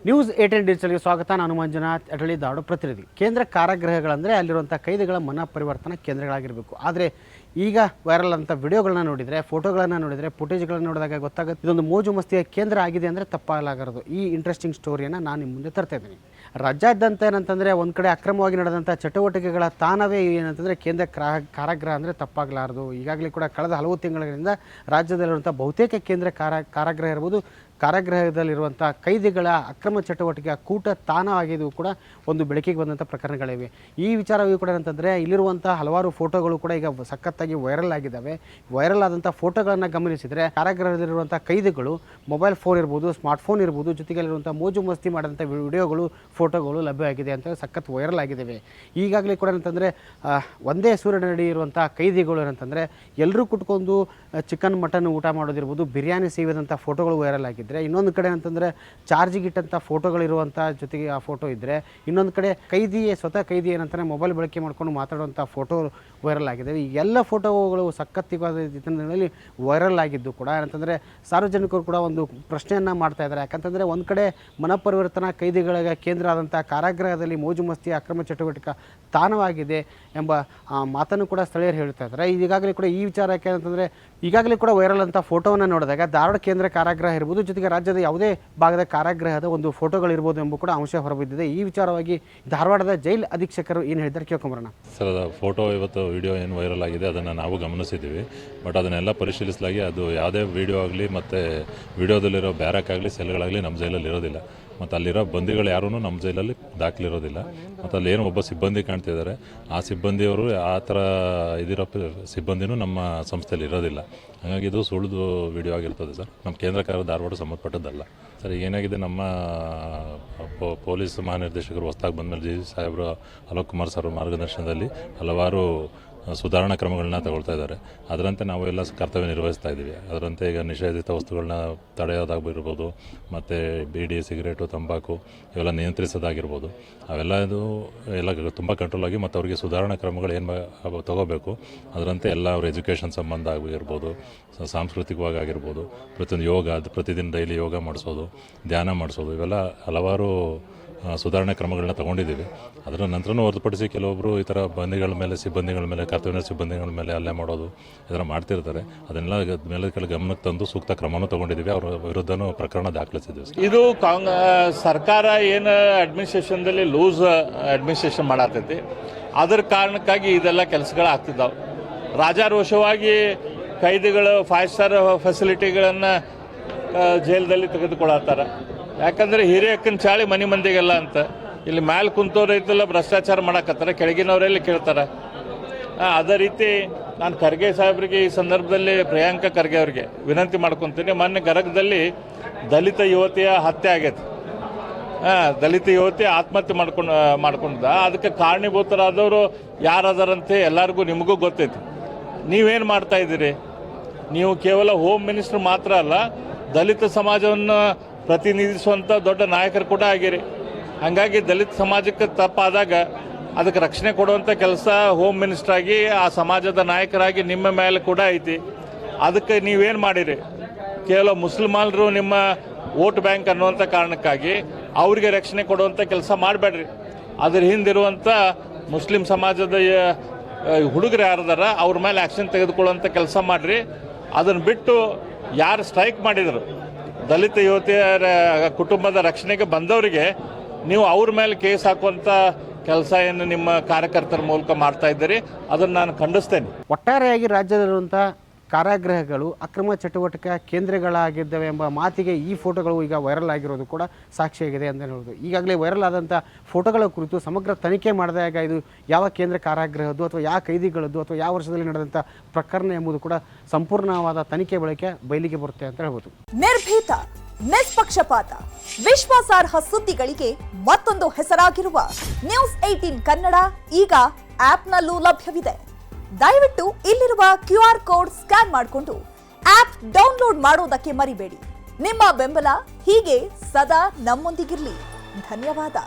News 18 ಡಿಜಿಟಲ್ಗೆ ಸ್ವಾಗತ. ನಾನು ಮಂಜುನಾಥ್ ಅಟಳಿ ದಾಡು ಪ್ರತಿನಿಧಿ. ಕೇಂದ್ರ ಕಾರಾಗೃಹಗಳಂದರೆ ಅಲ್ಲಿರುವಂಥ ಕೈದಿಗಳ ಮನ ಪರಿವರ್ತನಾ ಕೇಂದ್ರಗಳಾಗಿರಬೇಕು. ಆದರೆ ಈಗ ವೈರಲ್ ಅಂತ ವಿಡಿಯೋಗಳನ್ನ ನೋಡಿದರೆ, ಫೋಟೋಗಳನ್ನು ನೋಡಿದರೆ, ಫುಟೇಜ್ಗಳನ್ನು ನೋಡಿದಾಗ ಗೊತ್ತಾಗುತ್ತೆ ಇದೊಂದು ಮೋಜು ಮಸ್ತಿಯ ಕೇಂದ್ರ ಆಗಿದೆ ಅಂದರೆ ತಪ್ಪಾಗಲಾಗದು. ಈ ಇಂಟ್ರೆಸ್ಟಿಂಗ್ ಸ್ಟೋರಿಯನ್ನು ನಾನು ನಿಮ್ಮ ಮುಂದೆ ತರ್ತಾ ಇದ್ದೀನಿ. ರಾಜ್ಯಾದ್ಯಂತ ಏನಂತಂದರೆ ಒಂದು ಕಡೆ ಅಕ್ರಮವಾಗಿ ನಡೆದಂಥ ಚಟುವಟಿಕೆಗಳ ತಾಣವೇ ಏನಂತಂದರೆ ಕೇಂದ್ರ ಕಾರಾಗೃಹ ಅಂದರೆ ತಪ್ಪಾಗಲಾರದು. ಈಗಾಗಲೇ ಕೂಡ ಕಳೆದ ಹಲವು ತಿಂಗಳಿಂದ ರಾಜ್ಯದಲ್ಲಿರುವಂಥ ಬಹುತೇಕ ಕೇಂದ್ರ ಕಾರಾಗೃಹ ಇರ್ಬೋದು, ಕಾರಾಗೃಹದಲ್ಲಿರುವಂಥ ಕೈದಿಗಳ ಅಕ್ರಮ ಚಟುವಟಿಕೆ ಕೂಟ ತಾಣವಾಗಿದ್ದು ಕೂಡ ಒಂದು ಬೆಳಕಿಗೆ ಬಂದಂಥ ಪ್ರಕರಣಗಳಿವೆ. ಈ ವಿಚಾರವೂ ಕೂಡ ಏನಂತಂದರೆ ಇಲ್ಲಿರುವಂಥ ಹಲವಾರು ಫೋಟೋಗಳು ಕೂಡ ಈಗ ಸಖತ್ತಾಗಿ ವೈರಲ್ ಆಗಿದ್ದಾವೆ. ವೈರಲ್ ಆದಂಥ ಫೋಟೋಗಳನ್ನು ಗಮನಿಸಿದರೆ ಕಾರಾಗೃಹದಲ್ಲಿರುವಂಥ ಕೈದಿಗಳು ಮೊಬೈಲ್ ಫೋನ್ ಇರ್ಬೋದು, ಸ್ಮಾರ್ಟ್ಫೋನ್ ಇರ್ಬೋದು, ಜೊತೆಗಲ್ಲಿರುವಂಥ ಮೋಜು ಮಸ್ತಿ ಮಾಡಿದಂಥ ವಿಡಿಯೋಗಳು, ಫೋಟೋಗಳು ಲಭ್ಯವಾಗಿದೆ ಅಂತ ಸಖತ್ ವೈರಲ್ ಆಗಿದ್ದಾವೆ. ಈಗಾಗಲೇ ಕೂಡ ಏನಂತಂದರೆ ಒಂದೇ ಸೂರಿನಡಿ ಇರುವಂಥ ಕೈದಿಗಳು ಏನಂತಂದರೆ ಎಲ್ಲರೂ ಕುಟ್ಕೊಂಡು ಚಿಕನ್ ಮಟನ್ ಊಟ ಮಾಡೋದಿರ್ಬೋದು, ಬಿರಿಯಾನಿ ಸೇವಿದಂಥ ಫೋಟೋಗಳು ವೈರಲ್ ಆಗಿದೆ. ಇನ್ನೊಂದು ಕಡೆ ಅಂತಂದರೆ ಚಾರ್ಜಿಗೆ ಇಟ್ಟಂಥ ಫೋಟೋಗಳಿರುವಂಥ ಜೊತೆಗೆ ಆ ಫೋಟೋ ಇದ್ದರೆ, ಇನ್ನೊಂದು ಕಡೆ ಸ್ವತಃ ಕೈದಿ ಏನಂತಾರೆ ಮೊಬೈಲ್ ಬಳಕೆ ಮಾಡ್ಕೊಂಡು ಮಾತಾಡುವಂಥ ಫೋಟೋ ವೈರಲ್ ಆಗಿದೆ. ಈ ಎಲ್ಲ ಫೋಟೋಗಳು ಸಖತ್ತಿವಾದ ರೀತಿಯಲ್ಲಿ ವೈರಲ್ ಆಗಿದ್ದು ಕೂಡ ಏನಂತಂದರೆ ಸಾರ್ವಜನಿಕರು ಕೂಡ ಒಂದು ಪ್ರಶ್ನೆಯನ್ನು ಮಾಡ್ತಾ ಇದ್ದಾರೆ. ಯಾಕಂತಂದರೆ ಒಂದು ಕಡೆ ಮನಪರಿವರ್ತನಾ ಕೈದಿಗಳಿಗೆ ಕೇಂದ್ರ ಆದಂಥ ಕಾರಾಗೃಹದಲ್ಲಿ ಮೋಜು ಮಸ್ತಿ ಅಕ್ರಮ ಚಟುವಟಿಕೆ ತಾಣವಾಗಿದೆ ಎಂಬ ಮಾತನ್ನು ಕೂಡ ಸ್ಥಳೀಯರು ಹೇಳ್ತಾ ಇದ್ದಾರೆ. ಈಗಾಗಲೇ ಕೂಡ ಈ ವಿಚಾರಕ್ಕೆ ಅಂತಂದರೆ ಈಗಾಗಲೇ ಕೂಡ ವೈರಲ್ ಅಂತ ಫೋಟೋವನ್ನು ನೋಡಿದಾಗ ಧಾರವಾಡ ಕೇಂದ್ರ ಕಾರಾಗೃಹ ಇರ್ಬೋದು, ಜೊತೆಗೆ ರಾಜ್ಯದ ಯಾವುದೇ ಭಾಗದ ಕಾರಾಗೃಹದ ಒಂದು ಫೋಟೋಗಳಿರ್ಬೋದು ಎಂಬ ಕೂಡ ಅಂಶ ಹೊರಬಿದ್ದಿದೆ. ಈ ವಿಚಾರವಾಗಿ ಧಾರವಾಡದ ಜೈಲ್ ಅಧೀಕ್ಷಕರು ಏನು ಹೇಳಿದ್ದಾರೆ ಕೇಳ್ಕೊಂಬರೋಣ. ಸರ್, ಫೋಟೋ ಇವತ್ತು ವಿಡಿಯೋ ಏನು ವೈರಲ್ ಆಗಿದೆ ಅದನ್ನು ನಾವು ಗಮನಿಸಿದ್ದೀವಿ. ಬಟ್ ಅದನ್ನೆಲ್ಲ ಪರಿಶೀಲಿಸಲಾಗಿ ಅದು ಯಾವುದೇ ವಿಡಿಯೋ ಆಗಲಿ ಮತ್ತು ವಿಡಿಯೋದಲ್ಲಿರೋ ಬ್ಯಾರಕ್ ಆಗಲಿ ಸೆಲ್ಗಳಾಗಲಿ ನಮ್ಮ ಜೈಲಲ್ಲಿ ಇರೋದಿಲ್ಲ. ಮತ್ತು ಅಲ್ಲಿರೋ ಬಂದಿಗಳು ಯಾರೂ ನಮ್ಮ ಜೈಲಲ್ಲಿ ದಾಖಲಿರೋದಿಲ್ಲ. ಮತ್ತು ಅಲ್ಲಿ ಏನು ಒಬ್ಬ ಸಿಬ್ಬಂದಿ ಕಾಣ್ತಿದ್ದಾರೆ, ಆ ಸಿಬ್ಬಂದಿಯವರು ಆ ಥರ ಇದಿರೋ ಸಿಬ್ಬಂದಿನೂ ನಮ್ಮ ಸಂಸ್ಥೆಯಲ್ಲಿ ಇರೋದಿಲ್ಲ. ಹಾಗಾಗಿ ಇದು ಸುಳ್ಳು ವಿಡಿಯೋ ಆಗಿರ್ತದೆ ಸರ್. ನಮ್ಮ ಕೇಂದ್ರ ಕಾರ್ಯ ಧಾರವಾಡ ಸಂಬಂಧಪಟ್ಟದ್ದಲ್ಲ ಸರ್. ಏನಾಗಿದೆ, ನಮ್ಮ ಪೊಲೀಸ್ ಮಹಾನಿರ್ದೇಶಕರು ಹೊಸದಾಗಿ ಬಂದಮೇಲೆ ಜಿ ಸಾಹೇಬರು ಅಲೋಕ್ ಕುಮಾರ್ ಸರ್ ಮಾರ್ಗದರ್ಶನದಲ್ಲಿ ಹಲವಾರು ಸುಧಾರಣಾ ಕ್ರಮಗಳನ್ನ ತಗೊಳ್ತಾ ಇದ್ದಾರೆ. ಅದರಂತೆ ನಾವು ಎಲ್ಲ ಕರ್ತವ್ಯ ನಿರ್ವಹಿಸ್ತಾ ಇದ್ದೀವಿ. ಅದರಂತೆ ಈಗ ನಿಷೇಧಿತ ವಸ್ತುಗಳನ್ನ ತಡೆಯೋದಾಗಿರ್ಬೋದು, ಮತ್ತು ಬೀಡಿ, ಸಿಗರೇಟು, ತಂಬಾಕು ಇವೆಲ್ಲ ನಿಯಂತ್ರಿಸೋದಾಗಿರ್ಬೋದು, ಅವೆಲ್ಲ ಇದು ಎಲ್ಲ ತುಂಬ ಕಂಟ್ರೋಲ್ ಆಗಿ ಮತ್ತು ಅವರಿಗೆ ಸುಧಾರಣಾ ಕ್ರಮಗಳು ಏನು ತಗೋಬೇಕು ಅದರಂತೆ ಎಲ್ಲ ಅವ್ರ ಎಜುಕೇಷನ್ ಸಂಬಂಧ ಆಗಿರ್ಬೋದು, ಸಾಂಸ್ಕೃತಿಕವಾಗಿ ಆಗಿರ್ಬೋದು, ಪ್ರತಿಯೊಂದು ಯೋಗ, ಪ್ರತಿದಿನ ಡೈಲಿ ಯೋಗ ಮಾಡಿಸೋದು, ಧ್ಯಾನ ಮಾಡಿಸೋದು, ಇವೆಲ್ಲ ಹಲವಾರು ಸುಧಾರಣೆ ಕ್ರಮಗಳನ್ನ ತಗೊಂಡಿದ್ದೀವಿ. ಅದರ ನಂತರನೂ ಹೊರತುಪಡಿಸಿ ಕೆಲವೊಬ್ಬರು ಈ ಥರ ಬಂದಿಗಳ ಮೇಲೆ, ಸಿಬ್ಬಂದಿಗಳ ಮೇಲೆ, ಕರ್ತವ್ಯ ಸಿಬ್ಬಂದಿಗಳ ಮೇಲೆ ಹಲ್ಲೆ ಮಾಡೋದು ಇದನ್ನು ಮಾಡ್ತಿರ್ತಾರೆ. ಅದನ್ನೆಲ್ಲ ಮೇಲೆ ಕೆಲ ಗಮನಕ್ಕೆ ತಂದು ಸೂಕ್ತ ಕ್ರಮನೂ ತಗೊಂಡಿದ್ದೀವಿ. ಅವರ ವಿರುದ್ಧನೂ ಪ್ರಕರಣ ದಾಖಲಿಸಿದ್ದೀವಿ. ಇದು ಸರ್ಕಾರ ಏನು ಅಡ್ಮಿನಿಸ್ಟ್ರೇಷನ್ದಲ್ಲಿ ಲೂಸ್ ಅಡ್ಮಿನಿಸ್ಟ್ರೇಷನ್ ಮಾಡತ್ತೈತಿ, ಅದರ ಕಾರಣಕ್ಕಾಗಿ ಇದೆಲ್ಲ ಕೆಲಸಗಳು ಆಗ್ತಿದ್ದಾವೆ. ರಾಜಾರೋಷವಾಗಿ ಕೈದಿಗಳು 5 ಸ್ಟಾರ್ ಫೆಸಿಲಿಟಿಗಳನ್ನು ಜೈಲದಲ್ಲಿ ತೆಗೆದುಕೊಳ್ಳತ್ತಾರೆ. ಯಾಕಂದರೆ ಹಿರಿಯಕ್ಕನ ಚಾಳಿ ಮನೆ ಮಂದಿಗೆಲ್ಲ ಅಂತ ಇಲ್ಲಿ ಮ್ಯಾಲೆ ಕುಂತವ್ರು ಐತೆಲ್ಲ ಭ್ರಷ್ಟಾಚಾರ ಮಾಡಕತ್ತಾರೆ, ಕೆಳಗಿನವರೆಲ್ಲ ಕೇಳ್ತಾರೆ. ಅದೇ ರೀತಿ ನಾನು ಖರ್ಗೆ ಸಾಹೇಬ್ರಿಗೆ ಈ ಸಂದರ್ಭದಲ್ಲಿ ಪ್ರಿಯಾಂಕಾ ಖರ್ಗೆ ಅವ್ರಿಗೆ ವಿನಂತಿ ಮಾಡ್ಕೊತೀನಿ. ಮೊನ್ನೆ ಗರಗದಲ್ಲಿ ದಲಿತ ಯುವತಿಯ ಹತ್ಯೆ ಆಗೈತೆ. ದಲಿತ ಯುವತಿ ಆತ್ಮಹತ್ಯೆ ಮಾಡ್ಕೊಂಡ ಅದಕ್ಕೆ ಕಾರಣೀಭೂತರಾದವರು ಯಾರದಾರಂತೆ ಎಲ್ಲರಿಗೂ ನಿಮಗೂ ಗೊತ್ತೈತಿ. ನೀವೇನು ಮಾಡ್ತಾ ಇದ್ದೀರಿ? ನೀವು ಕೇವಲ ಹೋಮ್ ಮಿನಿಸ್ಟರ್ ಮಾತ್ರ ಅಲ್ಲ, ದಲಿತ ಸಮಾಜವನ್ನು ಪ್ರತಿನಿಧಿಸುವಂಥ ದೊಡ್ಡ ನಾಯಕರು ಕೂಡ ಆಗಿರಿ. ಹಾಗಾಗಿ ದಲಿತ ಸಮಾಜಕ್ಕೆ ತಪ್ಪಾದಾಗ ಅದಕ್ಕೆ ರಕ್ಷಣೆ ಕೊಡುವಂಥ ಕೆಲಸ ಹೋಮ್ ಮಿನಿಸ್ಟರ್ ಆಗಿ ಆ ಸಮಾಜದ ನಾಯಕರಾಗಿ ನಿಮ್ಮ ಮೇಲೆ ಕೂಡ ಐತಿ. ಅದಕ್ಕೆ ನೀವೇನು ಮಾಡಿರಿ? ಕೇವಲ ಮುಸಲ್ಮಾನರು ನಿಮ್ಮ ವೋಟ್ ಬ್ಯಾಂಕ್ ಅನ್ನುವಂಥ ಕಾರಣಕ್ಕಾಗಿ ಅವರಿಗೆ ರಕ್ಷಣೆ ಕೊಡುವಂಥ ಕೆಲಸ ಮಾಡಬೇಡ್ರಿ. ಅದ್ರ ಹಿಂದಿರುವಂಥ ಮುಸ್ಲಿಂ ಸಮಾಜದ ಹುಡುಗರು ಯಾರದಾರ ಅವ್ರ ಮೇಲೆ ಆ್ಯಕ್ಷನ್ ತೆಗೆದುಕೊಳ್ಳುವಂಥ ಕೆಲಸ ಮಾಡಿರಿ. ಅದನ್ನು ಬಿಟ್ಟು ಯಾರು ಸ್ಟ್ರೈಕ್ ಮಾಡಿದರು ದಲಿತ ಯುವತಿಯರ ಕುಟುಂಬದ ರಕ್ಷಣೆಗೆ ಬಂದವರಿಗೆ ನೀವು ಅವ್ರ ಮೇಲೆ ಕೇಸ್ ಹಾಕುವಂಥ ಕೆಲಸ ಏನು ನಿಮ್ಮ ಕಾರ್ಯಕರ್ತರ ಮೂಲಕ ಮಾಡ್ತಾ ಇದ್ದೀರಿ, ಅದನ್ನು ನಾನು ಖಂಡಿಸ್ತೇನೆ. ಒಟ್ಟಾರೆಯಾಗಿ ರಾಜ್ಯದಲ್ಲಿರುವಂಥ ಕಾರಾಗೃಹಗಳು ಅಕ್ರಮ ಚಟುವಟಿಕೆ ಕೇಂದ್ರಗಳಾಗಿದ್ದಾವೆ ಎಂಬ ಮಾತಿಗೆ ಈ ಫೋಟೋಗಳು ಈಗ ವೈರಲ್ ಆಗಿರೋದು ಕೂಡ ಸಾಕ್ಷಿಯಾಗಿದೆ ಅಂತ ಹೇಳೋದು. ಈಗಾಗಲೇ ವೈರಲ್ ಆದಂಥ ಫೋಟೋಗಳ ಕುರಿತು ಸಮಗ್ರ ತನಿಖೆ ಮಾಡಿದಾಗ ಇದು ಯಾವ ಕೇಂದ್ರ ಕಾರಾಗೃಹದ್ದು ಅಥವಾ ಯಾವ ಕೈದಿಗಳದ್ದು ಅಥವಾ ಯಾವ ವರ್ಷದಲ್ಲಿ ನಡೆದಂಥ ಪ್ರಕರಣ ಎಂಬುದು ಕೂಡ ಸಂಪೂರ್ಣವಾದ ತನಿಖೆ ಬಯಲಿಗೆ ಬರುತ್ತೆ ಅಂತ ಹೇಳ್ಬೋದು. ನಿರ್ಭೀತ, ನಿಷ್ಪಕ್ಷಪಾತ, ವಿಶ್ವಾಸಾರ್ಹ ಸುದ್ದಿಗಳಿಗೆ ಮತ್ತೊಂದು ಹೆಸರಾಗಿರುವ ನ್ಯೂಸ್ 18 ಕನ್ನಡ ಈಗ ಆಪ್ನಲ್ಲೂ ಲಭ್ಯವಿದೆ. ದಯವಿಟ್ಟು ಇಲ್ಲಿರುವ QR ಕೋಡ್ ಸ್ಕ್ಯಾನ್ ಮಾಡಿಕೊಂಡು ಆಪ್ ಡೌನ್ಲೋಡ್ ಮಾಡೋದಕ್ಕೆ ಮರಿಬೇಡಿ. ನಿಮ್ಮ ಬೆಂಬಲ ಹೀಗೆ ಸದಾ ನಮ್ಮೊಂದಿಗಿರಲಿ. ಧನ್ಯವಾದ.